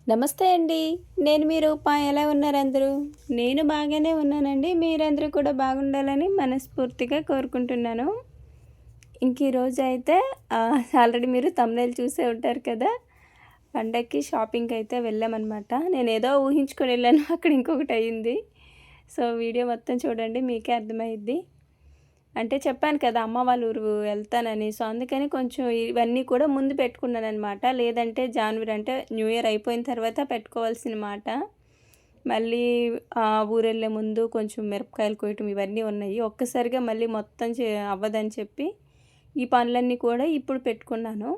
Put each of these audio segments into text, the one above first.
నమస్తే అండి. నేను మీ రూప. ఎలా ఉన్నారు అందరూ? నేను బాగానే ఉన్నానండి. మీరందరూ కూడా బాగుండాలని మనస్ఫూర్తిగా కోరుకుంటున్నాను. ఈరోజైతే ఆల్రెడీ మీరు థంబ్‌నెయిల్ చూసే ఉంటారు కదా! పండగకి షాపింగ్‌కైతే వెళ్ళామనమాట. నేనేదో ఊహించుకొని ఎళ్ళాను. అక్కడ ఇంకొకటయింది. సో, వీడియో మొత్తం చూడండి మీకే అర్థమైద్ది. అంటే చెప్పాను కదా! అమ్మ వాళ్ళ ఊరు వెళ్తానని. సో, అందుకని కొంచెం ఇవన్నీ కూడా ముందు పెట్టుకున్నాననమాట. లేదంటే జాన్వరి అంటే న్యూ ఇయర్ అయిపోయిన తర్వాత పెట్టుకోవాల్సిన మాట. మళ్ళీ ఊరెళ్ళే ముందు కొంచెం మిరపకాయలు కొయ్యటం ఇవన్నీ ఉన్నాయి. ఒక్కసారిగా మళ్ళీ మొత్తం అవ్వదని చెప్పి ఈ పనులన్నీ కూడా ఇప్పుడు పెట్టుకున్నాను.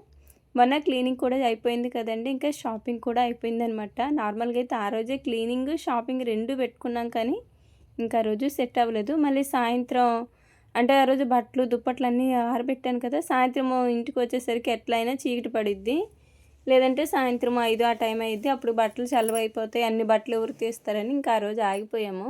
మొన్న క్లీనింగ్ కూడా అయిపోయింది కదండీ! ఇంకా షాపింగ్ కూడా అయిపోయిందనమాట. నార్మల్‌గా అయితే ఆ రోజే క్లీనింగ్, షాపింగ్ 2 పెట్టుకున్నాం కానీ, ఇంకా ఆ రోజు సెట్ అవ్వలేదు. మళ్ళీ సాయంత్రం అంటే ఆ రోజు బట్టలు, దుప్పట్లన్నీ ఆరబెట్టాను కదా! సాయంత్రము ఇంటికొచ్చేసరికి ఎట్లైనా చీకటి పడిద్ది. లేదంటే సాయంత్రం 5 ఆ టైం అయ్యిద్ది. అప్పుడు బట్టలు చల్లవైపోతాయి. అన్ని బట్టలు ఎవరు తీస్తారని ఇంకా ఆ రోజు ఆగిపోయాము.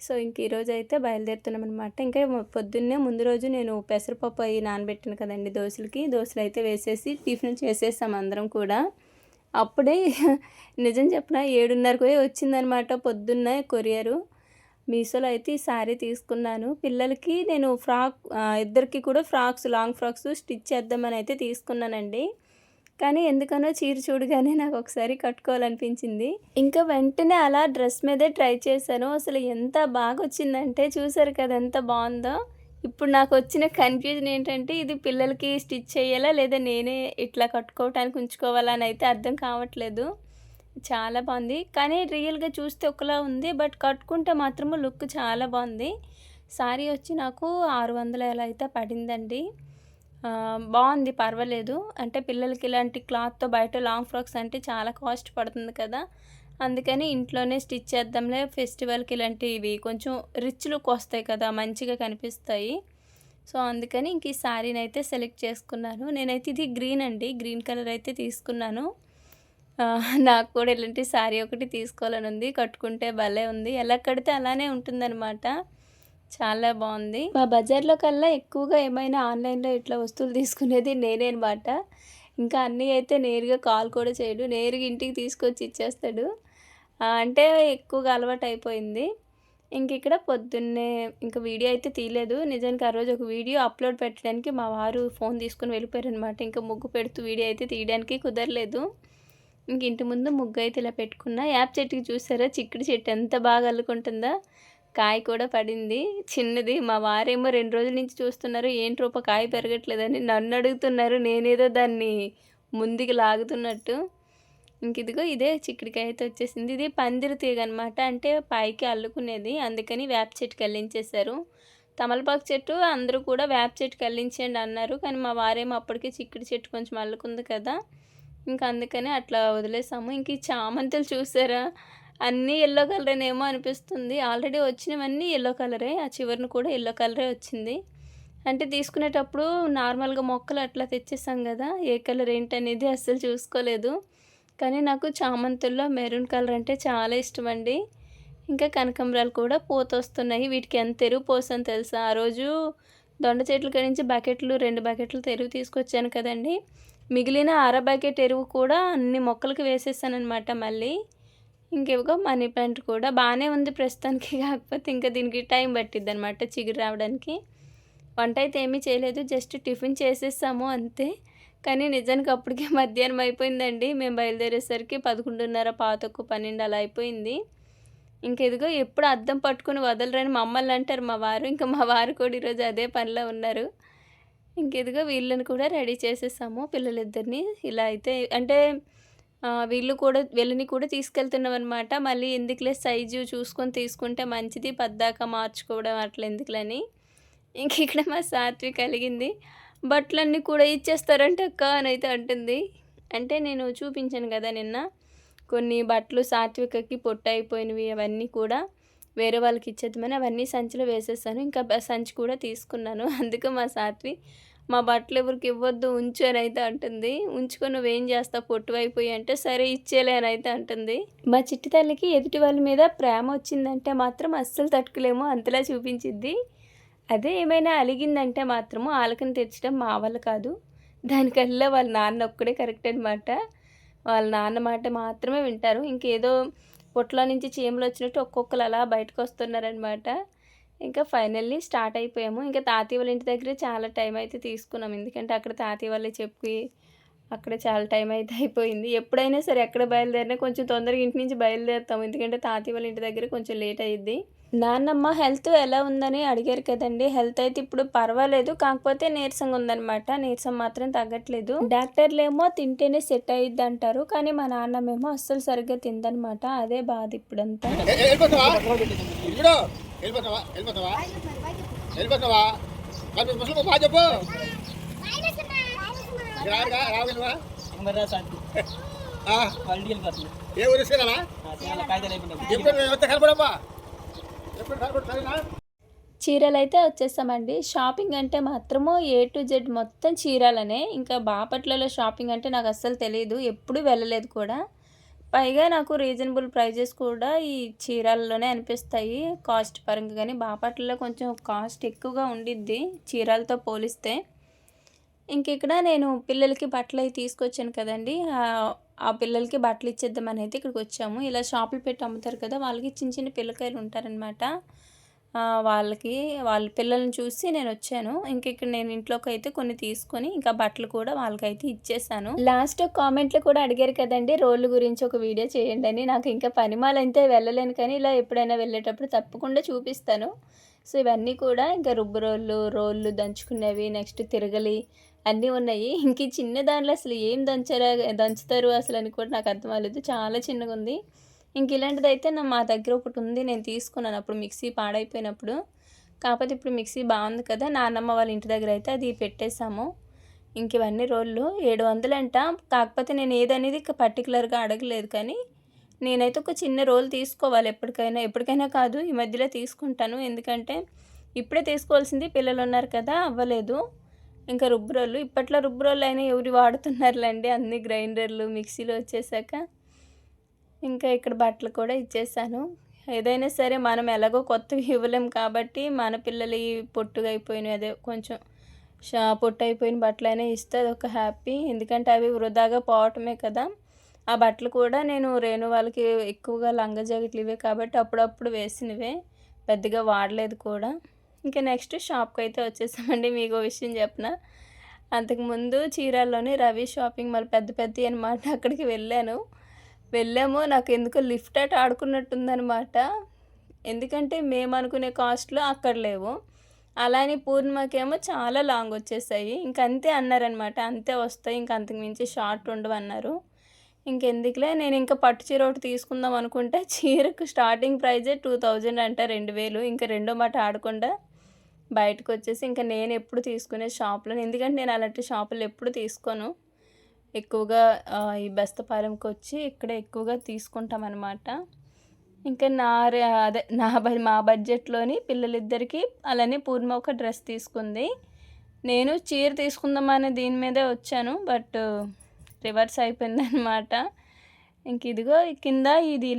సో, ఇంక ఈరోజైతే బయలుదేరుతున్నామనమాట. ఇంకా పొద్దున్నే ముందు రోజు నేను పెసరపప్పు అయి నానబెట్టాను కదండీ దోసలకి. దోసలైతే వేసేసి టిఫిన్ చేసేసాం అందరం కూడా. అప్పుడే నిజం చెప్పనా 7:30కే వచ్చిందనమాట పొద్దున్నే కొరియరు. మీషోలో అయితే ఈ శారీ తీసుకున్నాను. పిల్లలకి నేను ఇద్దరికీ కూడా లాంగ్ ఫ్రాక్స్ స్టిచ్ చేద్దామని అయితే తీసుకున్నానండి. కానీ ఎందుకనో చీర చూడగానే నాకొకసారి కట్టుకోవాలనిపించింది. ఇంకా వెంటనే అలా డ్రెస్ మీదే ట్రై చేశాను. అసలు ఎంత బాగొచ్చిందంటే చూసారు కదా! ఎంత బావుందో. ఇప్పుడు నాకొచ్చిన కన్‌ఫ్యూజన్ ఏంటంటే ఇది పిల్లలకి స్టిచ్ చేయాలా? లేదా నేనే ఇట్లా కట్టుకోవటానికి ఉంచుకోవాలా? అని అయితే అర్థం కావట్లేదు. చాలా బావుంది. కానీ రియల్‌గా చూస్తే ఒకలా ఉంది. బట్ కట్టుకుంటే మాత్రము లుక్ చాలా బావుంది. శారీ వచ్చి నాకు 600 అలా అయితే పడిందండి. బావుంది పర్వాలేదు. అంటే పిల్లలకి ఇలాంటి క్లాత్‌తో బయట లాంగ్ ఫ్రాక్స్ అంటే చాలా కాస్ట్ పడుతుంది కదా! అందుకని ఇంట్లోనే స్టిచ్ చేద్దాంలే ఫెస్టివల్‌కి ఇలాంటివి కొంచెం రిచ్ లుక్ వస్తాయి కదా! మంచిగా కనిపిస్తాయి. సో, అందుకని ఇంక ఈ శారీనైతే సెలెక్ట్ చేసుకున్నాను. నేనైతే ఇది గ్రీన్ అండి. గ్రీన్ కలర్ అయితే తీసుకున్నాను. నాకు కూడా ఇలాంటి శారీ ఒకటి తీసుకోవాలని ఉంది. కట్టుకుంటే భలే ఉంది. ఎలా కడితే అలానే ఉంటుందనమాట. చాలా బావుంది. మా బజార్‌లో కల్లా ఎక్కువగా ఏమైనా ఆన్‌లైన్‌లో ఇట్లా వస్తువులు తీసుకునేది నేనే అనమాట. ఇంకా అన్నయ్య అయితే నేరుగా కాల్ కూడా చేయడు. నేరుగా ఇంటికి తీసుకొచ్చి ఇచ్చేస్తాడు. అంటే ఎక్కువగా అలవాటయిపోయింది. ఇక్కడ పొద్దున్నే ఇంక వీడియో అయితే తీయలేదు. నిజానికి ఆ రోజు ఒక వీడియో అప్‌లోడ్ పెట్టడానికి మా వారు ఫోన్ తీసుకొని వెళ్ళిపోయారనమాట. ఇంకా ముగ్గు పెడుతూ వీడియో అయితే తీయడానికి కుదరలేదు. ఇంటి ముందు ముగ్గయితే ఇలా పెట్టుకున్నా. యాప చెట్టుకి చూసారా చిక్కుడు చెట్టు ఎంత బాగా అల్లుకుంటుందో. కాయ కూడా పడింది. చిన్నది. మా వారేమో 2 రోజుల నుంచి చూస్తున్నారు. ఏంటి రూపా కాయ పెరగట్లేదని నన్నడుగుతున్నారు. నేనేదో దాన్ని ముందుకు లాగుతున్నట్టు. ఇదిగో ఇదే చిక్కుడుకాయ అయితే వచ్చేసింది. ఇది పందిరి తీగనమాట. అంటే పైకి అల్లుకునేది. అందుకని వేప చెట్టుకి అల్లించేశారు. తమలపాకు చెట్టు అందరూ కూడా వేప చెట్టుకి అల్లించేయండి అన్నారు. కానీ మా వారేమో అప్పటికే చిక్కుడు చెట్టు కొంచెం అల్లుకుంది కదా! అందుకని అట్లా వదిలేసాము. ఈ చామంతులు చూసారా? అన్నీ యెల్లో కలరేనేమో అనిపిస్తుంది. ఆల్రెడీ వచ్చినవన్నీ యెల్లో కలరే. ఆ చివరన కూడా యెల్లో కలరే వచ్చింది. అంటే తీసుకునేటప్పుడు నార్మల్‌గా మొక్కలు అట్లా తెచ్చేసాం గదా! ఏ కలర్ ఏంటనేది అస్సలు చూసుకోలేదు. కానీ నాకు చామంతుల్లో మెరూన్ కలర్ అంటే చాలా ఇష్టమండి. ఇంకా కనకాంబరాలు కూడా పూతొస్తున్నాయి. వీటికి ఎంత ఎరువు పోసానో తెలుసా? ఆ రోజు దొండ చెట్ల కాడ నుంచి 2 బకెట్లు ఎరువు తీసుకొచ్చాను కదండీ! మిగిలిన అర బకెట్ ఎరువు కూడా అన్ని మొక్కలకి వేసేసాననమాట మళ్ళీ. ఇవిగో మనీ ప్లాంట్ కూడా బానే ఉంది ప్రస్తుతానికి. కాకపోతే ఇంకా దీనికి టైం పట్టిద్దనమాట చిగురు రావడానికి. వంట అయితే ఏమీ చేయలేదు. జస్ట్ టిఫిన్ చేసేసాము అంతే. కానీ నిజానికి అప్పటికే మధ్యాహ్నం అయిపోయిందండి. మేము బయలుదేరేసరికి 11:30, 12 అలా అయిపోయింది. ఇదిగో ఎప్పుడు అద్దం పట్టుకొని వదలరని మమ్మల్ని అంటారు మా వారు. మా వారు కూడా ఈరోజు అదే పనిలో ఉన్నారు. ఇదిగో వీళ్ళని కూడా రెడీ చేసేసాము పిల్లలిద్దరిని. ఇలా అయితే అంటే వీళ్ళని కూడా తీసుకెళ్తున్నామనమాట. మళ్ళీ ఎందుకులే సైజు చూసుకొని తీసుకుంటే మంచిది. పద్దాక మార్చుకోవడం అట్లా ఎందుకులని. ఇక్కడ మా సాత్విక్ అలిగింది. బట్టలన్నీ కూడా ఇచ్చేస్తారంట అక్క అనైతే అంటుంది. అంటే నేను చూపించాను గదా నిన్న. కొన్ని బట్టలు సాత్వికకి పొట్టయిపోయినవి అవన్నీ కూడా వేరే వాళ్ళకి ఇచ్చేద్దామని అవన్నీ సంచిలో వేసేసాను. ఇంకా సంచి కూడా తీసుకున్నాను. అందుకు మా సాత్వి మా బట్టలు ఎవరికి ఇవ్వద్దు ఉంచు అనైతే అంటుంది. ఉంచుకొని నువ్వేం చేస్తావు పొట్టువైపోయి అంటే సరే ఇచ్చేలే అనైతే అంటుంది. మా చిట్టి తల్లికి ఎదుటి వాళ్ళ మీద ప్రేమ వచ్చిందంటే మాత్రం అస్సలు తట్టుకోలేము అంతలా చూపించిద్ది. అదే ఏమైనా అలిగిందంటే మాత్రము ఆలకని తెచ్చడం మా వల్ల కాదు. దానికల్లా వాళ్ళ నాన్న ఒక్కడే కరెక్ట్ అనమాట. వాళ్ళ నాన్న మాట మాత్రమే వింటారు. ఇంకేదో పొట్లో నుంచి చీమలు వచ్చినట్టు ఒక్కొక్కరు అలా బయటకు వస్తున్నారనమాట. ఇంకా ఫైనల్లీ స్టార్ట్ అయిపోయాము. ఇంకా తాతయ్య వాళ్ళ ఇంటి దగ్గరే చాలా టైం అయితే తీసుకున్నాం. ఎందుకంటే అక్కడ తాతయ్య వాళ్ళే చెప్పి అక్కడ చాలా టైం అయితే అయిపోయింది. ఎప్పుడైనా సరే ఎక్కడ బయలుదేరినా కొంచెం తొందరగా ఇంటి నుంచి బయలుదేరుతాము. ఎందుకంటే తాతయ్య వాళ్ళ ఇంటి దగ్గర కొంచెం లేట్ అయ్యిద్ది. నాన్నమ్మ హెల్త్ ఎలా ఉందని అడిగారు కదండీ! హెల్త్ అయితే ఇప్పుడు పర్వాలేదు. కాకపోతే నీరసంగా ఉందనమాట. నీరసం మాత్రం తగ్గట్లేదు. డాక్టర్లేమో తింటేనే సెట్ అయ్యిద్దంటారు. కానీ మా నాన్నమేమో అస్సలు సరిగ్గా తినదనమాట. అదే బాధ ఇప్పుడంతా. చీరలైతే వచ్చేసామండి. షాపింగ్ అంటే మాత్రము ఏ టు జెడ్ మొత్తం చీరలనే. ఇంకా బాపట్లలో షాపింగ్ అంటే నాకు అస్సలు తెలీదు. ఎప్పుడూ వెళ్ళలేదు కూడా. పైగా నాకు రీజనబుల్ ప్రైజెస్ కూడా ఈ చీరల్లోనే అనిపిస్తాయి. కాస్ట్ పరంగా గానీ బాపట్లలో కొంచెం కాస్ట్ ఎక్కువగా ఉండిద్ది చీరలతో పోలిస్తే. ఇక్కడ నేను పిల్లలకి బట్టలవి తీసుకొచ్చాను కదండీ! ఆ పిల్లలకి బట్టలు ఇచ్చేద్దామని అయితే ఇక్కడికొచ్చాము. ఇలా షాపులు పెట్టి అమ్ముతారు కదా! వాళ్ళకి చిన్న చిన్న పిల్లకాయలు ఉంటారనమాట. వాళ్ళకి వాళ్ళ పిల్లల్ని చూసి నేనొచ్చాను. ఇక్కడ నేను ఇంట్లోకైతే కొన్ని తీసుకొని ఇంకా బట్టలు కూడా వాళ్ళకైతే ఇచ్చేసాను. లాస్ట్ కామెంట్‌లో కూడా అడిగారు కదండీ! రోళ్ళు గురించి ఒక వీడియో చేయండని. నాకు ఇంకా పనిమాలైతే వెళ్ళలేను కానీ ఇలా ఎప్పుడైనా వెళ్ళేటప్పుడు తప్పకుండా చూపిస్తాను. సో, ఇవన్నీ కూడా ఇంకా రుబ్బు రోళ్ళు దంచుకునేవి, నెక్స్ట్ తిరగలి అన్నీ ఉన్నాయి. ఈ చిన్న దాంట్లో అసలు ఏం దంచుతారు అసలని కూడా నాకు అర్థం అవ్వలేదు. చాలా చిన్నగుంది. ఇలాంటిదైతే మా దగ్గర ఒకటుంది. నేను తీసుకున్నాను అప్పుడు మిక్సీ పాడైపోయినప్పుడు. కాకపోతే ఇప్పుడు మిక్సీ బాగుంది కదా! నాన్నమ్మ వాళ్ళ ఇంటి దగ్గర అయితే అది పెట్టేసాము. ఇవన్నీ రోళ్ళు 700 కాకపోతే నేను ఏదనేది పర్టిక్యులర్‌గా అడగలేదు కానీ, నేనైతే ఒక చిన్న రోల్ తీసుకోవాలి ఎప్పటికైనా కాదు ఈ మధ్యలో తీసుకుంటాను. ఎందుకంటే ఇప్పుడే తీసుకోవాల్సింది పిల్లలున్నారు కదా! అవ్వలేదు. రుబ్బురోళ్ళు ఇప్పట్లో రుబ్బురోళ్ళైనా ఎవరు వాడుతున్నారులేండి. అన్ని గ్రైండర్లు, మిక్సీలు వచ్చేసాక. ఇక్కడ బట్టలు కూడా ఇచ్చేసాను. ఏదైనా సరే మనం ఎలాగో కొత్తవి ఇవ్వలేం కాబట్టి మన పిల్లలయి పొట్టుగా అయిపోయినవి అదే కొంచెం పొట్టయిపోయిన బట్టలైనా ఇస్తే అదొక హ్యాపీ. ఎందుకంటే అవి వృధాగా పోవటమే కదా! ఆ బట్టలు కూడా నేను రేణు వాళ్ళకి ఎక్కువగా లంగా జాకెట్లు ఇవే కాబట్టి అప్పుడప్పుడు వేసినవే. పెద్దగా వాడలేదు కూడా. నెక్స్ట్ షాప్‌కైతే వచ్చేసామండి. మీకో విషయం చెప్పనా? అంతకుముందు చీరాల్లోనే రవి షాపింగ్ మాల్ పెద్ద పెద్దయి అనమాట. అక్కడికి వెళ్ళాము. నాకెందుకో లిఫ్ట్ అట్ ఆడుకున్నట్టుందనమాట. ఎందుకంటే మేమనుకునే కాస్ట్‌లో అక్కడ లేవు. అలా అని పూర్ణిమకేమో చాలా లాంగ్ వచ్చేసాయి. అంతే అన్నారనమాట. అంతే వస్తాయి. అంతకు మించి షార్ట్ ఉండవన్నారు. ఇంకెందుకులే నేను పట్టు చీర ఒకటి తీసుకుందాం అనుకుంటే చీరకు స్టార్టింగ్ ప్రైజే 2000 అంట 2000. రెండో మాట ఆడకుండా బయటకొచ్చేసి నేను ఎప్పుడు తీసుకునే షాప్‌లోనే ఎందుకంటే నేను అలాంటి షాపుల్లో ఎప్పుడు తీసుకోను. ఎక్కువగా ఈ బెస్తపాలెంకొచ్చి ఇక్కడే ఎక్కువగా తీసుకుంటామనమాట. అదే మా బడ్జెట్‌లోని పిల్లలిద్దరికీ అలానే పూర్ణిమ ఒక డ్రెస్ తీసుకుంది. నేను చీర తీసుకుందామని దీని మీదే వచ్చాను. బట్ రివర్స్ అయిపోయిందనమాట. ఇదిగో కింద ఇది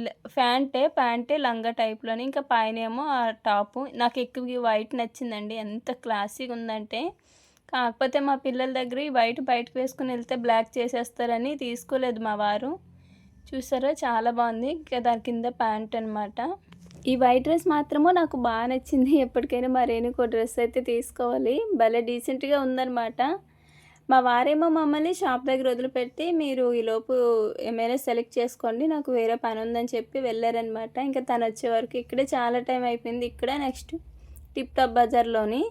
ప్యాంటే లంగా టైప్‌లోని పైనేమో ఆ టాపు. నాకు ఎక్కువ ఈ వైట్ నచ్చిందండి. ఎంత క్లాసీగా ఉందంటే. కాకపోతే మా పిల్లల దగ్గర ఈ వైట్ బయటకు వేసుకొని వెళ్తే బ్లాక్ చేసేస్తారని తీసుకోలేదు మా వారు. చూసారా చాలా బాగుంది. దాని కింద ప్యాంట్ అనమాట. ఈ వైట్ డ్రెస్ మాత్రము నాకు బాగా నచ్చింది. ఎప్పటికైనా మా రేణుకో డ్రెస్ అయితే తీసుకోవాలి. భలే డీసెంట్‌గా ఉందనమాట. మా వారేమో మమ్మల్ని షాప్ దగ్గర వదిలిపెట్టి మీరు ఈలోపు ఏమైనా సెలెక్ట్ చేసుకోండి నాకు వేరే పని ఉందని చెప్పి వెళ్ళారనమాట. తను వచ్చే వరకు ఇక్కడే చాలా టైం అయిపోయింది. ఇక్కడ నెక్స్ట్ టిప్ టాప్ బజార్లోని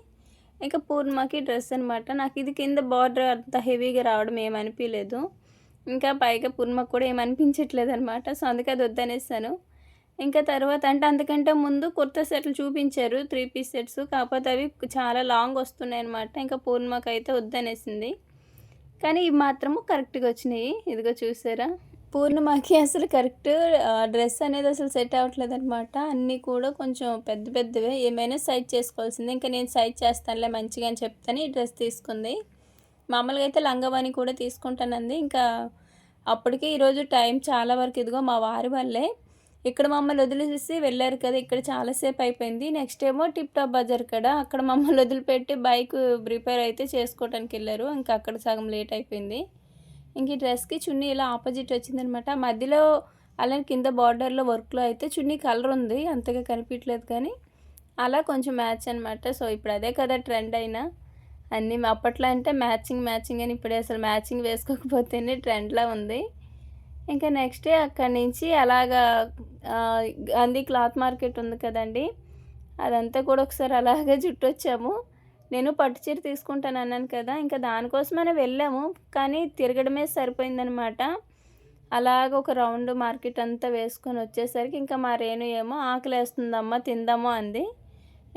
పూర్ణిమకి డ్రెస్ అనమాట. నాకు ఇది కింద బార్డర్ అంత హెవీగా రావడం ఏమనిపించలేదు. పైగా పూర్ణిమకు కూడా ఏమనిపించట్లేదు అనమాట. సో అందుకే అది వద్దనేసాను. తర్వాత అంతకంటే ముందు కుర్తా సెట్లు చూపించారు 3 పీస్ సెట్స్. కాకపోతే అవి చాలా లాంగ్ వస్తున్నాయి అనమాట. పూర్ణిమకి అయితే వద్దనేసింది. కానీ ఇవి మాత్రము కరెక్ట్‌గా వచ్చినాయి. ఇదిగో చూసారా? పూర్ణిమకి అసలు కరెక్ట్ డ్రెస్ అనేది అసలు సెట్ అవ్వట్లేదనమాట. అన్నీ కూడా కొంచెం పెద్దవే. ఏమైనా సైజ్ చేసుకోవాల్సిందే. నేను సైజ్ చేస్తానులే మంచిగా అని చెప్తాను ఈ డ్రెస్ తీసుకుంది. మామూలుగా అయితే లంగావోణి కూడా తీసుకుంటానంది. అప్పటికి ఈరోజు టైం చాలా వరకు ఇదిగో మా వారి వల్లే ఇక్కడ మమ్మల్ని వదిలేసేసి వెళ్ళారు కదా! ఇక్కడ చాలాసేపు అయిపోయింది. నెక్స్ట్ ఏమో టిప్ టాప్ బజార్ అక్కడ మమ్మల్ని వదిలిపెట్టి బైక్ రిపేర్ అయితే చేసుకోవటానికి వెళ్ళారు. అక్కడ సగం లేట్ అయిపోయింది. ఇంక ఈ డ్రెస్కి చున్నీ ఇలా ఆపోజిట్ వచ్చిందనమాట. మధ్యలో అలానే కింద బార్డర్లో వర్క్లో అయితే చున్నీ కలర్ ఉంది, అంతగా కనిపించలేదు కానీ అలా కొంచెం మ్యాచ్ అనమాట. సో ఇప్పుడు అదే కదా ట్రెండ్ అయినా అన్నీ. అప్పట్లో అంటే మ్యాచింగ్ అని, ఇప్పుడే అసలు మ్యాచింగ్ వేసుకోకపోతేనే ట్రెండ్లా ఉంది. ఇంకా నెక్స్ట్ డే అక్కడి నుంచి అలాగా గాంధీ క్లాత్ మార్కెట్ ఉంది కదండి, అదంతా కూడా ఒకసారి అలాగే చుట్టొచ్చాము. నేను పట్టు చీర తీసుకుంటాను అన్నాను కదా, ఇంకా దానికోసమనే వెళ్ళాము, కానీ తిరగడమే సరిపోయిందనమాట. అలాగ ఒక రౌండ్ మార్కెట్ అంతా వేసుకొని వచ్చేసరికి ఇంకా మా రేణు ఏమో ఆకలేస్తుందమ్మా తిందాము అంది.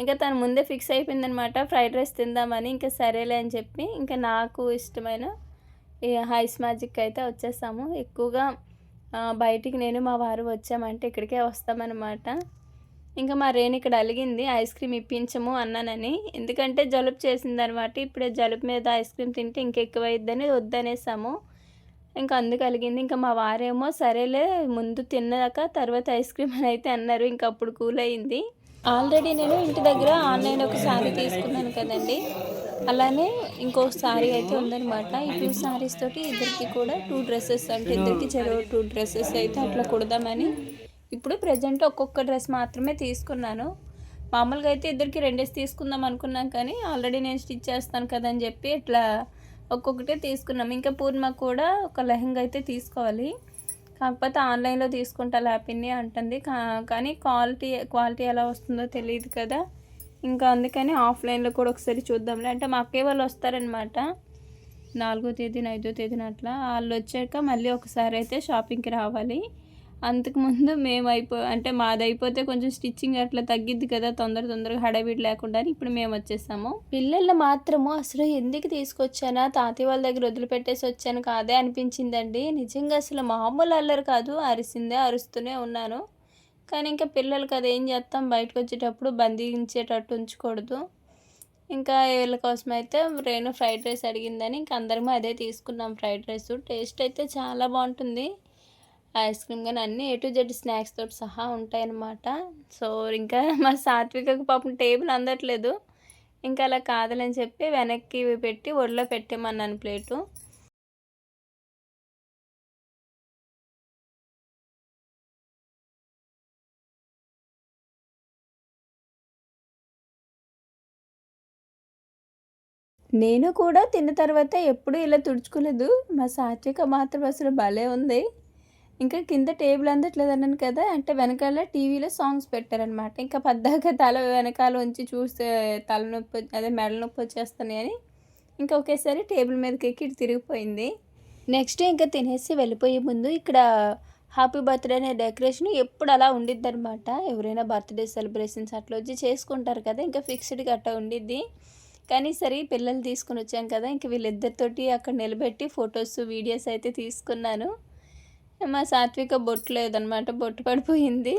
ఇంకా తను ముందే ఫిక్స్ అయిపోయిందనమాట ఫ్రైడ్ రైస్ తిందామని. ఇంకా సరేలే అని చెప్పి ఇంకా నాకు ఇష్టమైన ఈ హైస్ మ్యాజిక్ అయితే వచ్చేసాము. ఎక్కువగా బయటికి నేను మా వారు వచ్చామంటే ఇక్కడికే వస్తామన్నమాట. ఇంకా మా రేణు ఇక్కడ అలిగింది ఐస్ క్రీమ్ ఇప్పించము అన్నానని, ఎందుకంటే జలుబు చేసిందనమాట. ఇప్పుడే జలుబు మీద ఐస్ క్రీమ్ తింటే ఇంకెక్కువైద్దని వద్దనేసాము. ఇంకా అందుకు అలిగింది. ఇంకా మా వారేమో సరేలే ముందు తిన్నాక తర్వాత ఐస్ క్రీమ్ అని అయితే అన్నారు. ఇంక అప్పుడు కూల్ అయింది. ఆల్రెడీ నేను ఇంటి దగ్గర ఆన్లైన్లో ఒక శారీ తీసుకున్నాను కదండి, అలానే ఇంకో శారీ అయితే ఉందనమాట. ఈ 2 శారీస్ తోటి ఇద్దరికి కూడా 2 డ్రెస్సెస్, అంటే ఇద్దరికి చెరో 2 డ్రెస్సెస్ అయితే అట్లా కుడదామని ఇప్పుడు ప్రజెంట్ ఒక్కొక్క డ్రెస్ మాత్రమే తీసుకున్నాను. మామూలుగా అయితే ఇద్దరికి 2 తీసుకుందాం అనుకున్నాం, కానీ ఆల్రెడీ నేను స్టిచ్ చేస్తాను కదా అని చెప్పి ఇట్లా ఒక్కొక్కటే తీసుకున్నాం. ఇంకా పూర్ణ కూడా ఒక లెహంగా అయితే తీసుకోవాలి, కాకపోతే ఆన్లైన్లో తీసుకుంటా పిన్ని అంటుంది. కానీ క్వాలిటీ ఎలా వస్తుందో తెలియదు కదా, ఇంకా అందుకని ఆఫ్లైన్లో కూడా ఒకసారి చూద్దాంలే అంటే మా అక్కయ్య వాళ్ళు వస్తారనమాట 4వ తేదీన 5వ తేదీన అట్లా. వాళ్ళు వచ్చాక మళ్ళీ ఒకసారి అయితే షాపింగ్కి రావాలి. అంతకుముందు అంటే మాది అయిపోతే కొంచెం స్టిచ్చింగ్ అట్లా తగ్గిద్ది కదా, తొందరగా హడావిడి లేకుండా ఇప్పుడు మేము వచ్చేసాము. పిల్లలు మాత్రము అసలు ఎందుకు తీసుకొచ్చానా, తాతయ్య వాళ్ళ దగ్గర వదిలిపెట్టేసి వచ్చాను కాదే అనిపించిందండి. నిజంగా అసలు మామూలు అల్లరి కాదు, అరుస్తూనే ఉన్నాను. కానీ ఇంకా పిల్లలు కదా ఏం చేస్తాం, బయటకు వచ్చేటప్పుడు బంధించేటట్టు ఉంచకూడదు. ఇంకా వీళ్ళ కోసం అయితే రేణు ఫ్రైడ్ రైస్ అడిగిందని ఇంకా అందరము అదే తీసుకున్నాం. ఫ్రైడ్ రైస్ టేస్ట్ అయితే చాలా బాగుంటుంది. ఐస్ క్రీమ్ కానీ అన్నీ A to Z స్నాక్స్ తోటి సహా ఉంటాయన్నమాట. సో ఇంకా మా సాత్వికకు పాపం టేబుల్ అందట్లేదు. ఇంకా అలా కాదులని చెప్పి వెనక్కి పెట్టి ఒడిలో పెట్టేమన్నాను ప్లేటు. నేను కూడా తిన్న తర్వాత ఎప్పుడూ ఇలా తుడుచుకోలేదు. మా సాత్విక మాత్రం అసలు భలే ఉంది. ఇంకా కింద టేబుల్ అందట్లేదు అన్నాను కదా, అంటే వెనకాల టీవీలో సాంగ్స్ పెట్టారనమాట. ఇంకా పద్దాక తల వెనకాల ఉంచి చూస్తే తలనొప్పి మెడ నొప్పి వచ్చేస్తున్నాయి అని ఇంకా ఒకేసారి టేబుల్ మీదకి ఎక్కి ఇటు తిరిగిపోయింది. నెక్స్ట్ ఇంకా తినేసి వెళ్ళిపోయే ముందు ఇక్కడ హ్యాపీ బర్త్డే అనే డెకరేషన్ ఎప్పుడు అలా ఉండిద్దనమాట. ఎవరైనా బర్త్డే సెలబ్రేషన్స్ అట్లా వచ్చి చేసుకుంటారు కదా, ఇంకా ఫిక్స్డ్గా అట్లా ఉండిద్ది. కానీ సరే పిల్లలు తీసుకుని వచ్చాం కదా, ఇంక వీళ్ళిద్దరితోటి అక్కడ నిలబెట్టి ఫొటోస్ వీడియోస్ అయితే తీసుకున్నాను. మా సాత్విక బొట్టు లేదనమాట, బొట్టు పడిపోయింది.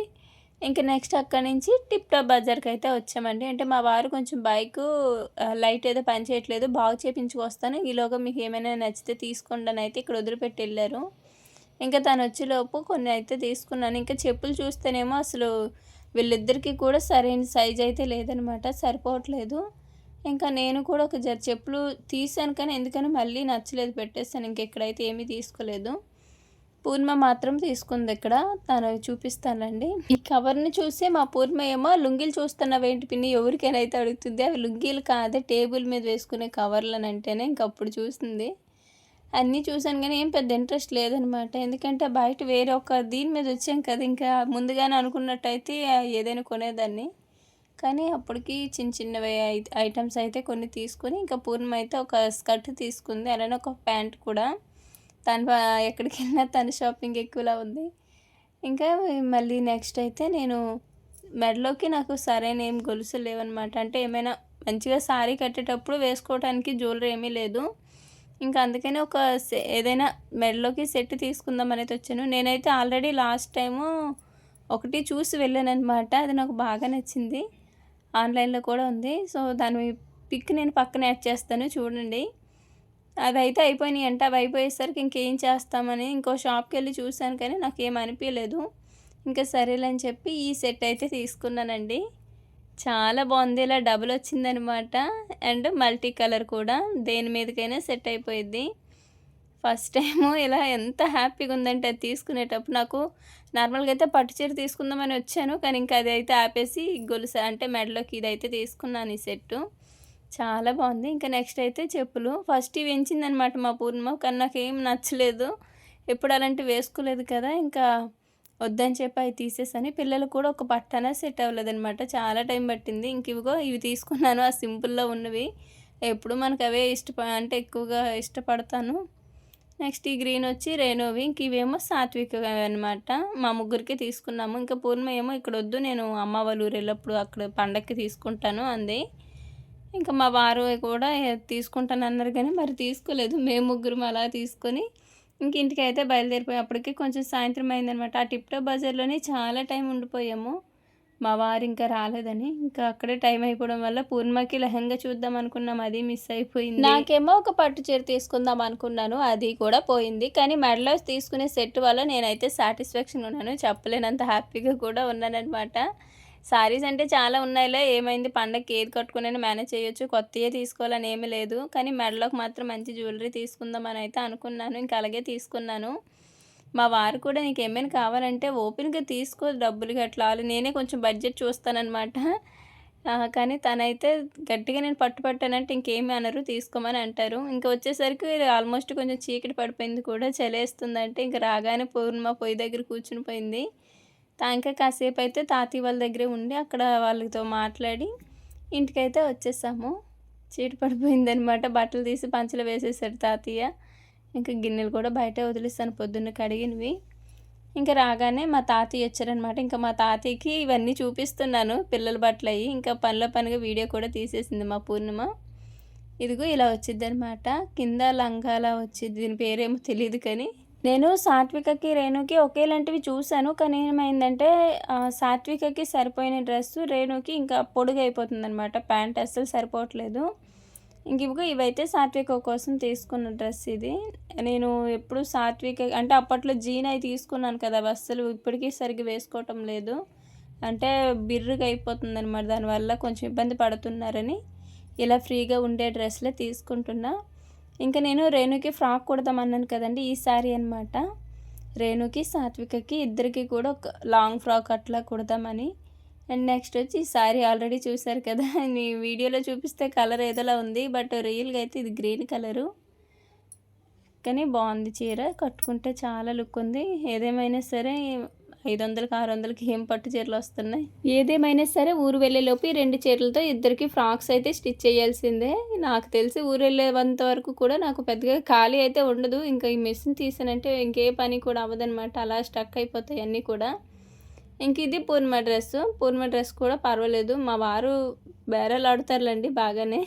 ఇంకా నెక్స్ట్ అక్కడి నుంచి టిప్ టాప్ బజార్కి అయితే వచ్చామండి. అంటే మా వారు కొంచెం బైకు లైట్ ఏదో పని చేయట్లేదు, బాగు చేయించుకొస్తాను, ఈలోగా మీకు ఏమైనా నచ్చితే తీసుకోండి అని అయితే ఇక్కడ వదిలిపెట్టి వెళ్ళారు. ఇంకా తను వచ్చేలోపు కొన్ని అయితే తీసుకున్నాను. ఇంకా చెప్పులు చూస్తేనేమో అసలు వీళ్ళిద్దరికీ కూడా సరైన సైజ్ అయితే లేదనమాట, సరిపోవట్లేదు. ఇంకా నేను కూడా ఒక చెప్పులు తీసాను, కానీ ఎందుకని మళ్ళీ నచ్చలేదు పెట్టేస్తాను. ఇంకెక్కడైతే ఏమీ తీసుకోలేదు. పూర్ణ మాత్రం తీసుకుంది ఇక్కడ, తను చూపిస్తానండి. ఈ కవర్ని చూసి మా పూర్ణ ఏమో లుంగీలు చూస్తున్నావేంటి పిన్ని ఎవరికైనా అయితే అడుగుతుంది. అవి లుంగీలు కాదే టేబుల్ మీద వేసుకునే కవర్లని అంటేనే ఇంకప్పుడు చూసింది. అన్నీ చూసాను కానీ ఏం పెద్ద ఇంట్రెస్ట్ లేదనమాట, ఎందుకంటే బయట వేరే ఒక దీని మీద వచ్చాం కదా, ఇంకా ముందుగానే అనుకున్నట్టయితే ఏదైనా కొనేదాన్ని. కానీ అప్పటికి చిన్నవి ఐటమ్స్ అయితే కొన్ని తీసుకొని ఇంకా పూర్ణ అయితే ఒక స్కర్ట్ తీసుకుంది, అలానే ఒక ప్యాంట్ కూడా. తను ఎక్కడికి వెళ్ళినా తన షాపింగ్ ఎక్కువలా ఉంది. ఇంకా మళ్ళీ నెక్స్ట్ అయితే నేను మెడలోకి నాకు సరైన ఏం గొలుసులు లేవన్నమాట. అంటే ఏమైనా మంచిగా సారీ కట్టేటప్పుడు వేసుకోవడానికి జ్యువెలరీ ఏమీ లేదు. ఇంకా అందుకని ఏదైనా మెడలోకి సెట్ తీసుకుందాం అనేది వచ్చాను. నేనైతే ఆల్రెడీ లాస్ట్ టైము ఒకటి చూసి వెళ్ళానమాట, అది నాకు బాగా నచ్చింది, ఆన్లైన్లో కూడా ఉంది. సో దాని పిక్ నేను పక్కన యాడ్ చేస్తాను చూడండి. అవైతే అయిపోయినాయి అంటే అవి అయిపోయేసరికి ఇంకేం చేస్తామని ఇంకో షాప్కి వెళ్ళి చూశాను, కానీ నాకేం అనిపించలేదు. ఇంకా సరేలే అని చెప్పి ఈ సెట్ అయితే తీసుకున్నానండి. చాలా బాగుంది, ఇలా డబుల్ వచ్చిందనమాట, అండ్ మల్టీ కలర్ కూడా, దేని మీదకైనా సెట్ అయిపోయిద్ది. ఫస్ట్ టైము ఇలా ఎంత హ్యాపీగా ఉందంటే అది తీసుకునేటప్పుడు నాకు నార్మల్గా అయితే పట్టు చీర తీసుకుందామని వచ్చాను. కానీ ఇంకా అది అయితే ఆపేసి గొలుసు అంటే మెడలోకి ఇదైతే తీసుకున్నాను ఈ సెట్టు. చాలా బాగుంది. ఇంకా నెక్స్ట్ అయితే చెప్పులు. ఫస్ట్ ఇవి ఎంచిందనమాట మా పూర్ణిమ. కానీ నాకేం నచ్చలేదు. ఎప్పుడు అలాంటివి వేసుకోలేదు కదా! ఇంకా వద్దని చెప్పి అవి తీసేసాను. పిల్లలకు కూడా ఒక పట్టన సెట్ అవ్వలేదనమాట. చాలా టైం పట్టింది. ఇంక ఇవి తీసుకున్నాను ఆ సింపుల్‌లో ఉన్నవి. ఎప్పుడు మనకు అవే అంటే ఎక్కువగా ఇష్టపడతాను. నెక్స్ట్ ఈ గ్రీన్ వచ్చి రేణువి. ఇంక ఇవేమో సాత్వికవి అనమాట. మా ముగ్గురికి తీసుకున్నాము. ఇంకా పూర్ణిమ ఏమో ఇక్కడ వద్దు, నేను అమ్మ వాళ్ళ ఊరు వెళ్ళినప్పుడు అక్కడ పండక్కి తీసుకుంటాను అంది. ఇంకా మా వారు కూడా తీసుకుంటానన్నారు కానీ మరి తీసుకోలేదు. మేము ముగ్గురం అలా తీసుకొని ఇంక ఇంటికైతే బయలుదేరిపోయాం. అప్పటికి కొంచెం సాయంత్రం అయిందనమాట. ఆ టిప్ టాప్ బజార్‌లోనే చాలా టైం ఉండిపోయాము. మా వారు ఇంకా రాలేదని. ఇంకా అక్కడే టైం అయిపోవడం వల్ల పూర్ణిమకి లెహంగా చూద్దాం అనుకున్నాం, అది మిస్ అయిపోయింది. నాకేమో ఒక పట్టు చీర తీసుకుందాం అనుకున్నాను, అది కూడా పోయింది. కానీ మెడలో తీసుకునే సెట్ వల్ల నేనైతే సాటిస్ఫాక్షన్ ఉన్నాను. చెప్పలేనంత హ్యాపీగా కూడా ఉన్నాననమాట. శారీస్ అంటే చాలా ఉన్నాయిలే, ఏమైంది పండగకి ఏది కట్టుకునైనా మేనేజ్ చేయొచ్చు, కొత్తయే తీసుకోవాలని ఏమీ లేదు. కానీ మెడలోకి మాత్రం మంచి జ్యువెలరీ తీసుకుందామని అయితే అనుకున్నాను. ఇంకా అలాగే తీసుకున్నాను. మా వారు కూడా నీకేమైనా కావాలంటే ఓపెన్‌గా తీసుకో, డబ్బులు గట్లా నేనే కొంచెం బడ్జెట్ చూస్తాననమాట. కానీ తనైతే గట్టిగా నేను పట్టానంటే ఇంకేమి అనరు, తీసుకోమని అంటారు. ఇంక వచ్చేసరికి ఆల్మోస్ట్ కొంచెం చీకటి పడిపోయింది కూడా, చలేస్తుందంటే ఇంక రాగానే పూర్ణిమ పొయ్యి దగ్గర కూర్చుని పోయింది. ఇంకా కాసేపు అయితే తాతయ్య వాళ్ళ దగ్గరే ఉండి అక్కడ వాళ్ళతో మాట్లాడి ఇంటికైతే వచ్చేసాము. చీకటి పడిపోయిందనమాట. బట్టలు తీసి పంచలో వేసేసాడు తాతయ్య. ఇంకా గిన్నెలు కూడా బయటే వదిలేసాను పొద్దున్న కడిగినవి. ఇంకా రాగానే మా తాతయ్య వచ్చారనమాట. ఇంకా మా తాతయ్యకి ఇవన్నీ చూపిస్తున్నాను, పిల్లల బట్టలయ్యి. ఇంకా పనిలో పనిగా వీడియో కూడా తీసేసింది మా పూర్ణిమ. ఇదిగో ఇలా వచ్చిద్దనమాట. కింద లంగాలా వచ్చింది, దీని పేరేమో తెలియదు. కానీ నేను సాత్వికకి రేణుకి ఒకేలాంటివి చూశాను. కానీ ఏమైందంటే సాత్వికకి సరిపోయిన డ్రెస్సు రేణుకి ఇంకా పొడుగు అయిపోతుందనమాట. ప్యాంట్ అస్సలు సరిపోవట్లేదు. ఇవైతే సాత్విక కోసం తీసుకున్న డ్రెస్ ఇది. నేను ఎప్పుడు సాత్విక అంటే అప్పట్లో జీన్ అయి తీసుకున్నాను కదా, అవి అస్సలు ఇప్పటికీ సరిగ్గా వేసుకోవటం లేదు. అంటే బిర్రుగా అయిపోతుందనమాట. దానివల్ల కొంచెం ఇబ్బంది పడుతున్నారని ఇలా ఫ్రీగా ఉండే డ్రెస్లే తీసుకుంటున్నా. ఇంకా నేను రేణుకి ఫ్రాక్ కుడదామన్నాను కదండి, ఈ శారీ అనమాట. రేణుకి సాత్వికకి ఇద్దరికి కూడా ఒక లాంగ్ ఫ్రాక్ అట్లా కుడదామని. అండ్ నెక్స్ట్ వచ్చి ఈ శారీ ఆల్రెడీ చూశారు కదా, నీ వీడియోలో చూపిస్తే కలర్ ఏదోలా ఉంది, బట్ రియల్గా అయితే ఇది గ్రీన్ కలరు. కానీ బాగుంది చీర, కట్టుకుంటే చాలా లుక్ ఉంది. ఏదేమైనా సరే 500కి 600కి ఏం పట్టు చీరలు వస్తున్నాయి. ఏదేమైనా సరే ఊరు వెళ్ళేలోపు ఈ 2 చీరలతో ఇద్దరికి ఫ్రాక్స్ అయితే స్టిచ్ చేయాల్సిందే. నాకు తెలిసి ఊరు వెళ్ళేంత వరకు కూడా నాకు పెద్దగా ఖాళీ అయితే ఉండదు. ఇంకా ఈ మెషిన్ తీసానంటే ఇంకే పని కూడా అవ్వదనమాట. అలా స్టక్ అయిపోతాయి అన్నీ కూడా. ఇంక ఇది పూర్ణిమ డ్రెస్సు. పూర్ణిమ డ్రెస్ కూడా పర్వాలేదు, మా వారు బేరాలు ఆడుతారులేండి బాగానే.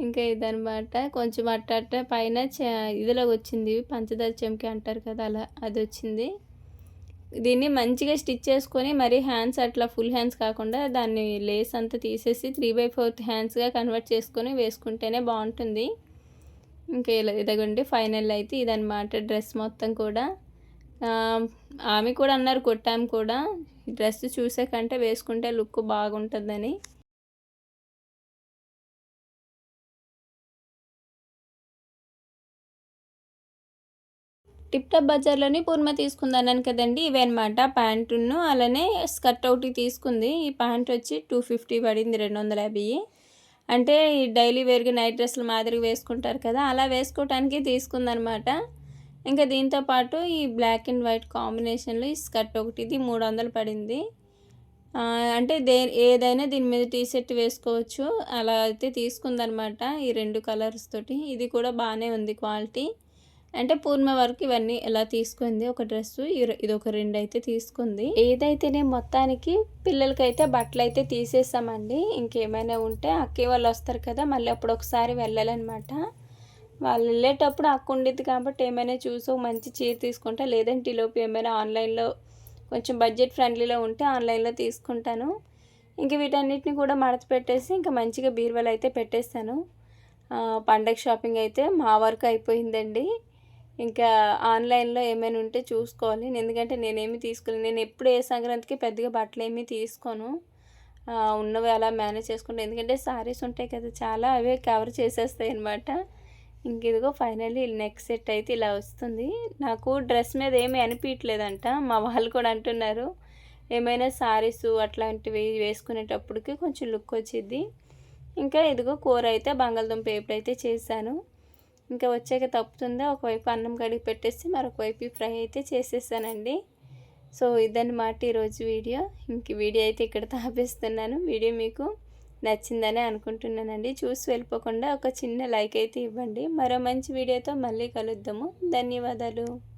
ఇంకా ఇదనమాట. కొంచెం అట్ట పైన ఇదిలో వచ్చింది, పంచదార చెంకి అంటారు కదా, అలా అది వచ్చింది. దీన్ని మంచిగా స్టిచ్ చేసుకొని మరి హ్యాండ్స్ అట్లా ఫుల్ హ్యాండ్స్ కాకుండా దాన్ని లేస్ అంతా తీసేసి 3/4 హ్యాండ్స్గా కన్వర్ట్ చేసుకొని వేసుకుంటేనే బాగుంటుంది. ఇంకా ఇదిగోండి ఫైనల్ అయితే ఇదనమాట డ్రెస్ మొత్తం కూడా. ఆమె కూడా అన్నారు, కొట్టాము కూడా, డ్రెస్ చూసాకంటే వేసుకుంటే లుక్ బాగుంటుందని. టిప్ టాప్ బజార్లోని పూర్ణిమ తీసుకుందన్నాను కదండి, ఇవే అనమాట. ప్యాంటును అలానే స్కర్ట్ ఒకటి తీసుకుంది. ఈ ప్యాంట్ వచ్చి 250 పడింది, 250. అంటే ఈ డైలీ వేర్గా నైట్ డ్రెస్సులు మాదిరిగా వేసుకుంటారు కదా, అలా వేసుకోవటానికి తీసుకుందనమాట. ఇంకా దీంతో పాటు ఈ బ్లాక్ అండ్ వైట్ కాంబినేషన్లో ఈ స్కర్ట్ ఒకటి, ఇది 300 పడింది. అంటే ఏదైనా దీని మీద టీ షర్ట్ వేసుకోవచ్చు, అలా అయితే తీసుకుందనమాట ఈ 2 కలర్స్ తోటి. ఇది కూడా బాగానే ఉంది క్వాలిటీ. అంటే పూర్ణిమ వరకు ఇవన్నీ ఎలా తీసుకుంది, ఒక డ్రెస్సు ఇది ఒక 2 అయితే తీసుకుంది. ఏదైతేనే మొత్తానికి పిల్లలకైతే బట్టలు అయితే తీసేసామండి. ఇంకేమైనా ఉంటే అక్కయ్య వాళ్ళు వస్తారు కదా, మళ్ళీ అప్పుడు ఒకసారి వెళ్ళాలన్నమాట. వాళ్ళు వెళ్ళేటప్పుడు అక్క ఉండిద్ది కాబట్టి ఏమైనా చూసి మంచి చీర తీసుకుంటా, లేదంటే ఈలోపు ఏమైనా ఆన్లైన్లో కొంచెం బడ్జెట్ ఫ్రెండ్లీలో ఉంటే ఆన్లైన్లో తీసుకుంటాను. ఇంక వీటన్నిటిని కూడా మడత పెట్టేసి ఇంకా మంచిగా బీరువాలో అయితే పెట్టేస్తాను. పండగ షాపింగ్ అయితే మా వరకు అయిపోయిందండి. ఇంకా ఆన్లైన్లో ఏమైనా ఉంటే చూసుకోవాలి, ఎందుకంటే నేనేమి తీసుకోలేను. నేను ఎప్పుడు ఏ సంక్రాంతికి పెద్దగా బట్టలు ఏమీ తీసుకోను, ఉన్నవి అలా మేనేజ్ చేసుకుంటాను. ఎందుకంటే శారీస్ ఉంటాయి కదా చాలా, అవే కవర్ చేసేస్తాయి అన్నమాట. ఇంక ఇదిగో ఫైనల్లీ నెక్ సెట్ అయితే ఇలా వస్తుంది. నాకు డ్రెస్ మీద ఏమీ అనిపియట్లేదంట. మా వాళ్ళు కూడా అంటున్నారు, ఏమైనా సారీసు అట్లాంటివి వేసుకునేటప్పటికి కొంచెం లుక్ వచ్చిద్ది. ఇంకా ఇదిగో కూర అయితే బంగాళదుంప వేపుడైతే చేశాను. ఇంకా వచ్చాక తప్పుతుందా, ఒకవైపు అన్నం కడిగి పెట్టేసి మరొక వైపు ఫ్రై అయితే చేసేసానండి. సో ఇదన్నమాట ఈరోజు వీడియో. ఇంక వీడియో అయితే ఇక్కడ ఆపేస్తున్నాను. వీడియో మీకు నచ్చిందని అనుకుంటున్నానండి. చూసి వెళ్ళిపోకుండా ఒక చిన్న లైక్ అయితే ఇవ్వండి. మరో మంచి వీడియోతో మళ్ళీ కలుద్దాము. ధన్యవాదాలు.